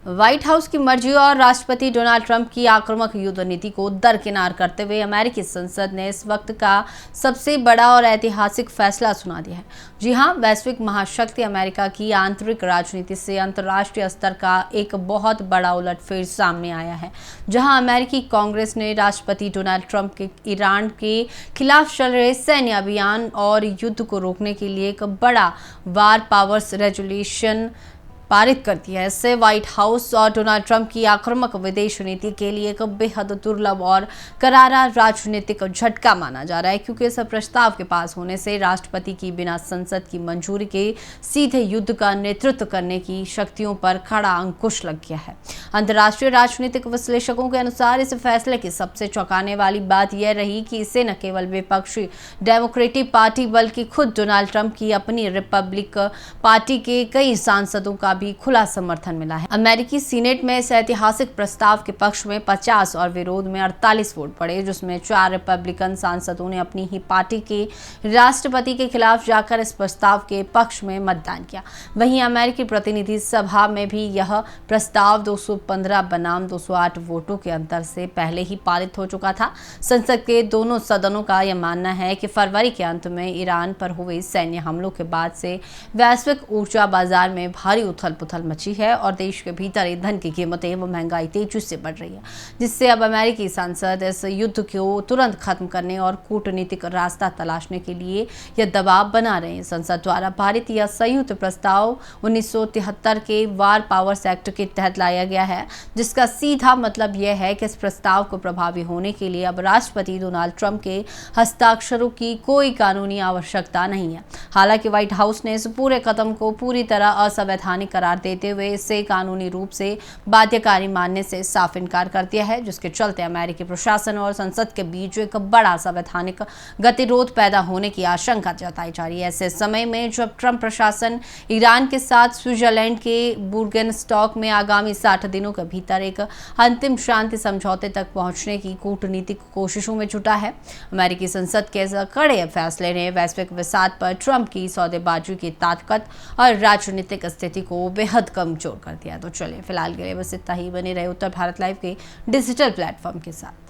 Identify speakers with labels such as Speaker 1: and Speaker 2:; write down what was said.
Speaker 1: White house की मर्जी और राष्ट्रपति डोनाल्ड ट्रंप की आक्रामक युद्ध नीति को दरकिनार करते हुए अमेरिकी संसद ने इस वक्त का सबसे बड़ा और ऐतिहासिक फैसला सुना दिया है। जी हां, वैश्विक महाशक्ति अमेरिका की आंतरिक राजनीति से अंतर्राष्ट्रीय स्तर का एक बहुत बड़ा उलटफेर सामने आया है, जहां अमेरिकी कांग्रेस ने राष्ट्रपति डोनाल्ड ट्रंप के ईरान के खिलाफ चल रहे सैन्य अभियान और युद्ध को रोकने के लिए एक बड़ा वार पावर्स रेजोल्यूशन पारित कर दिया है। इससे व्हाइट हाउस और डोनाल्ड ट्रंप की आक्रामक विदेश नीति के लिए एक बेहद दुर्लभ और करारा राजनीतिक झटका माना जा रहा है, क्योंकि इस प्रस्ताव के पास होने से राष्ट्रपति की बिना संसद की मंजूरी के सीधे युद्ध का नेतृत्व करने की शक्तियों पर खड़ा अंकुश लग गया है। अंतर्राष्ट्रीय राजनीतिक विश्लेषकों के अनुसार इस फैसले की सबसे चौंकाने वाली बात यह रही कि इससे न केवल विपक्षी डेमोक्रेटिक पार्टी बल्कि खुद डोनाल्ड ट्रंप की अपनी रिपब्लिक पार्टी के कई सांसदों का भी खुला समर्थन मिला है। अमेरिकी सीनेट में इस ऐतिहासिक प्रस्ताव के पक्ष में 50 और विरोध में 48 वोट पड़े, जिसमें 4 रिपब्लिकन सांसदों ने अपनी ही पार्टी के राष्ट्रपति के खिलाफ जाकर इस प्रस्ताव के पक्ष में मतदान किया। वहीं अमेरिकी प्रतिनिधि सभा में भी यह प्रस्ताव 215 बनाम 208 वोटों के अंतर से पहले ही पारित हो चुका था। संसद के दोनों सदनों का यह मानना है कि फरवरी के अंत में ईरान पर हुए सैन्य हमलों के बाद से वैश्विक ऊर्जा बाजार में भारी उथल-पुथल मची है और देश के भीतर ईंधन की कीमतें व महंगाई तेजी से बढ़ रही है, जिससे अब अमेरिकी सांसद इस युद्ध को तुरंत खत्म करने और कूटनीतिक रास्ता तलाशने के लिए यह दबाव बना रहे हैं। संसद द्वारा पारित यह संयुक्त प्रस्ताव 1973 के वार पावर्स एक्ट के तहत लाया गया है, जिसका सीधा मतलब यह है कि इस प्रस्ताव को प्रभावी होने के लिए अब राष्ट्रपति डोनाल्ड ट्रंप के हस्ताक्षरों की कोई कानूनी आवश्यकता नहीं है। हालांकि व्हाइट हाउस ने इस पूरे कदम को पूरी तरह असंवैधानिक करार देते हुए इसे कानूनी रूप से बाध्यकारी मानने से साफ इनकार कर दिया है, जिसके चलते अमेरिकी प्रशासन और संसद के बीच एक बड़ा संवैधानिक गतिरोध पैदा होने की आशंका जताई जा रही है। ऐसे समय में जब ट्रंप प्रशासन ईरान के साथ स्विट्जरलैंड के बुर्गेनस्टॉक में आगामी 60 दिनों के भीतर एक अंतिम शांति समझौते तक पहुंचने की कूटनीतिक कोशिशों में जुटा है। अमेरिकी संसद के कड़े फैसले ने वैश्विक विवाद पर ट्रंप की सौदेबाजी की ताकत और राजनीतिक स्थिति को बेहद कमजोर कर दिया। तो चलिए फिलहाल के लिए बस इतना ही। बने रहे उत्तर भारत लाइव के डिजिटल प्लेटफॉर्म के साथ।